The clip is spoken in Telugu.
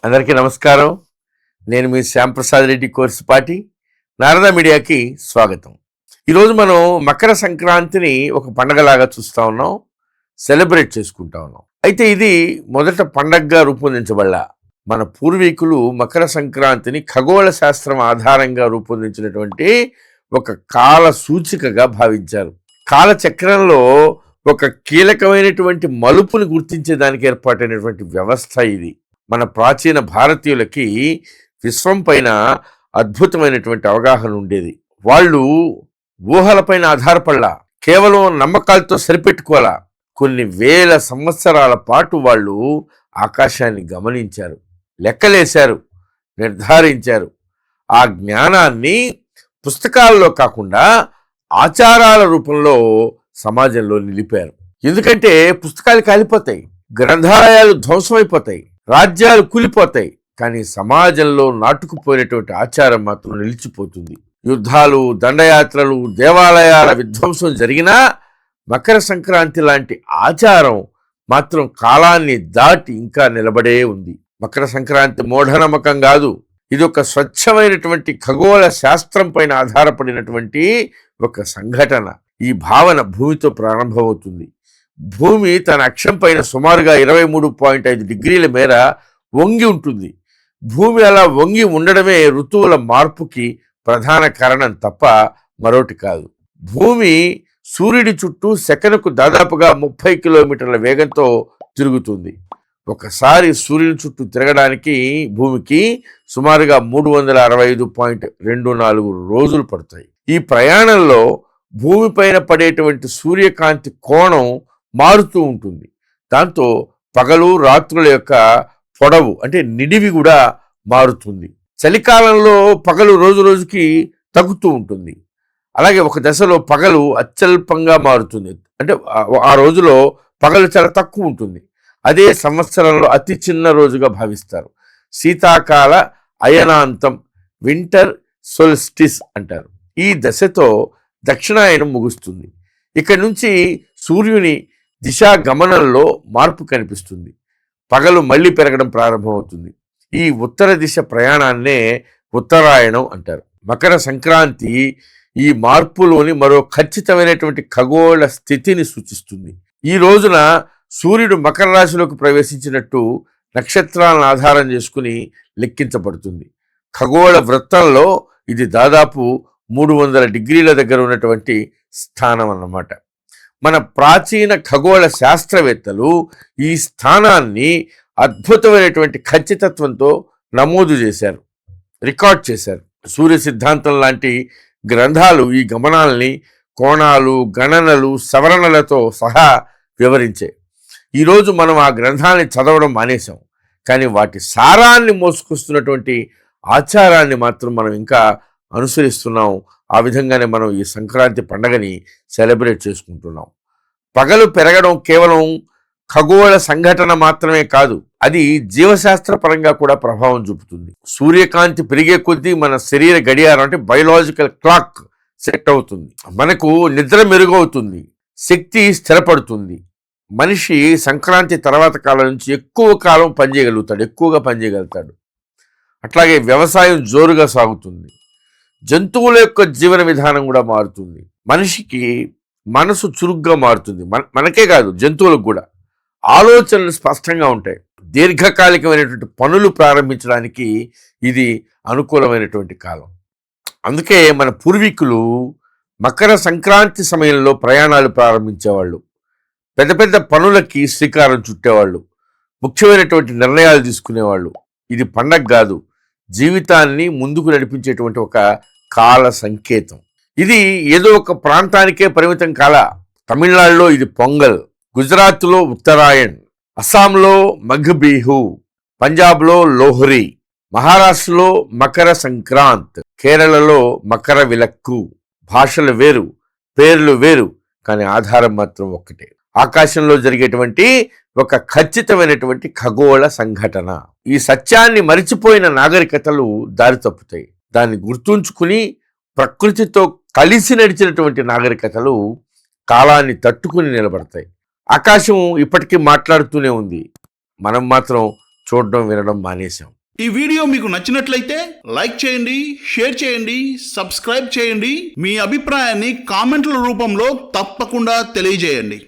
అందరికీ నమస్కారం. నేను మీ శ్యాంప్రసాద్ రెడ్డి కోర్సుపాటి. నారద మీడియాకి స్వాగతం. ఈరోజు మనం మకర సంక్రాంతిని ఒక పండగలాగా చూస్తూ ఉన్నాం, సెలబ్రేట్ చేసుకుంటా ఉన్నాం. అయితే ఇది మొదట పండగగా రూపొందించబడ్డా. మన పూర్వీకులు మకర సంక్రాంతిని ఖగోళ శాస్త్రం ఆధారంగా రూపొందించినటువంటి ఒక కాల సూచికగా భావించారు. కాలచక్రంలో ఒక కీలకమైనటువంటి మలుపుని గుర్తించేదానికి ఏర్పాటైనటువంటి వ్యవస్థ ఇది. మన ప్రాచీన భారతీయులకి విశ్వం పైన అద్భుతమైనటువంటి అవగాహన ఉండేది. వాళ్ళు ఊహలపైన ఆధారపడలా, కేవలం నమ్మకాలతో సరిపెట్టుకోవాలా. కొన్ని వేల సంవత్సరాల పాటు వాళ్ళు ఆకాశాన్ని గమనించారు, లెక్కలేశారు, నిర్ధారించారు. ఆ జ్ఞానాన్ని పుస్తకాల్లో కాకుండా ఆచారాల రూపంలో సమాజంలో నిలిపారు. ఎందుకంటే పుస్తకాలు కాలిపోతాయి, గ్రంథాలయాలు ధ్వంసమైపోతాయి, రాజ్యాలు కూలిపోతాయి, కానీ సమాజంలో నాటుకుపోయినటువంటి ఆచారం మాత్రం నిలిచిపోతుంది. యుద్ధాలు, దండయాత్రలు, దేవాలయాల విధ్వంసం జరిగినా మకర సంక్రాంతి లాంటి ఆచారం మాత్రం కాలాన్ని దాటి ఇంకా నిలబడే ఉంది. మకర సంక్రాంతి మూఢనమ్మకం కాదు, ఇది ఒక స్వచ్ఛమైనటువంటి ఖగోళ శాస్త్రం పైన ఆధారపడినటువంటి ఒక సంఘటన. ఈ భావన భూమితో ప్రారంభమవుతుంది. భూమి తన అక్షం పైన సుమారుగా 23.5 డిగ్రీల మేర వంగి ఉంటుంది. భూమి అలా వంగి ఉండడమే ఋతువుల మార్పుకి ప్రధాన కారణం తప్ప మరొకటి కాదు. భూమి సూర్యుడి చుట్టూ సెకనుకు దాదాపుగా 30 కిలోమీటర్ల వేగంతో తిరుగుతుంది. ఒకసారి సూర్యుని చుట్టూ తిరగడానికి భూమికి సుమారుగా 365.24 రోజులు పడతాయి. ఈ ప్రయాణంలో భూమిపైన పడేటువంటి సూర్యకాంతి కోణం మారుతూ ఉంటుంది. దాంతో పగలు రాత్రుల యొక్క పొడవు అంటే నిడివి కూడా మారుతుంది. చలికాలంలో పగలు రోజు రోజుకి తగ్గుతూ ఉంటుంది. అలాగే ఒక దశలో పగలు అత్యల్పంగా మారుతుంది, అంటే ఆ రోజులో పగలు చాలా తక్కువ ఉంటుంది. అదే సంవత్సరంలో అతి చిన్న రోజుగా భావిస్తారు. శీతాకాల అయనాంతం, వింటర్ సోల్స్టిస్ అంటారు. ఈ దశతో దక్షిణాయనం ముగుస్తుంది. ఇక్కడి నుంచి సూర్యుని దిశా గమనంలో మార్పు కనిపిస్తుంది. పగలు మళ్ళీ పెరగడం ప్రారంభమవుతుంది. ఈ ఉత్తర దిశ ప్రయాణాన్నే ఉత్తరాయణం అంటారు. మకర సంక్రాంతి ఈ మార్పులోని మరో ఖచ్చితమైనటువంటి ఖగోళ స్థితిని సూచిస్తుంది. ఈ రోజున సూర్యుడు మకర రాశిలోకి ప్రవేశించినట్టు నక్షత్రాలను ఆధారం చేసుకుని లెక్కించబడుతుంది. ఖగోళ వృత్తంలో ఇది దాదాపు 300 డిగ్రీల దగ్గర ఉన్నటువంటి స్థానం అన్నమాట. మన ప్రాచీన ఖగోళ శాస్త్రవేత్తలు ఈ స్థానాన్ని అద్భుతమైనటువంటి ఖచ్చితత్వంతో నమోదు చేశారు, రికార్డ్ చేశారు. సూర్య సిద్ధాంతం లాంటి గ్రంథాలు ఈ గమనాల్ని కోణాలు, గణనలు, సవరణలతో సహా వివరించాయి. ఈరోజు మనం ఆ గ్రంథాలని చదవడం మానేశాం, కానీ వాటి సారాన్ని మోసుకొస్తున్నటువంటి ఆచారాన్ని మాత్రం మనం ఇంకా అనుసరిస్తున్నాం. ఆ విధంగానే మనం ఈ సంక్రాంతి పండగని సెలబ్రేట్ చేసుకుంటున్నాం. పగలు పెరగడం కేవలం ఖగోళ సంఘటన మాత్రమే కాదు, అది జీవశాస్త్ర పరంగా కూడా ప్రభావం చూపుతుంది. సూర్యకాంతి పెరిగే కొద్దీ మన శరీర గడియారం అంటే బయోలాజికల్ క్లాక్ సెట్ అవుతుంది. మనకు నిద్ర మెరుగవుతుంది, శక్తి స్థిరపడుతుంది. మనిషి సంక్రాంతి తర్వాత కాలం నుంచి ఎక్కువగా పనిచేయగలుగుతాడు. అట్లాగే వ్యవసాయం జోరుగా సాగుతుంది. జంతువుల యొక్క జీవన విధానం కూడా మారుతుంది. మనిషికి మనసు చురుగ్గా మారుతుంది. మనకే కాదు, జంతువులకు కూడా ఆలోచనలు స్పష్టంగా ఉంటాయి. దీర్ఘకాలికమైనటువంటి పనులు ప్రారంభించడానికి ఇది అనుకూలమైనటువంటి కాలం. అందుకే మన పూర్వీకులు మకర సంక్రాంతి సమయంలో ప్రయాణాలు ప్రారంభించేవాళ్ళు, పెద్ద పెద్ద పనులకి శ్రీకారం చుట్టేవాళ్ళు, ముఖ్యమైనటువంటి నిర్ణయాలు తీసుకునేవాళ్ళు. ఇది పండగ కాదు, జీవితాన్ని ముందుకు నడిపించేటువంటి ఒక కాల సంకేతం. ఇది ఏదో ఒక ప్రాంతానికే పరిమితం కాల. తమిళనాడులో ఇది పొంగల్, గుజరాత్లో ఉత్తరాయణ్, అస్సాంలో మఘ్ బిహు, పంజాబ్లో లోహ్రీ, మహారాష్ట్రలో మకర సంక్రాంత్, కేరళలో మకర విలక్కు. భాషలు వేరు, పేర్లు వేరు, కానీ ఆధారం మాత్రం ఒక్కటే. ఆకాశంలో జరిగేటువంటి ఒక ఖచ్చితమైనటువంటి ఖగోళ సంఘటన. ఈ సత్యాన్ని మరిచిపోయిన నాగరికతలు దారి తప్పుతాయి. దాన్ని గుర్తుంచుకుని ప్రకృతితో కలిసి నడిచినటువంటి నాగరికతలు కాలాన్ని తట్టుకుని నిలబడతాయి. ఆకాశం ఇప్పటికీ మాట్లాడుతూనే ఉంది, మనం మాత్రం చూడడం వినడం మానేశాం. ఈ వీడియో మీకు నచ్చినట్లయితే లైక్ చేయండి, షేర్ చేయండి, సబ్స్క్రైబ్ చేయండి. మీ అభిప్రాయాన్ని కామెంట్ల రూపంలో తప్పకుండా తెలియజేయండి.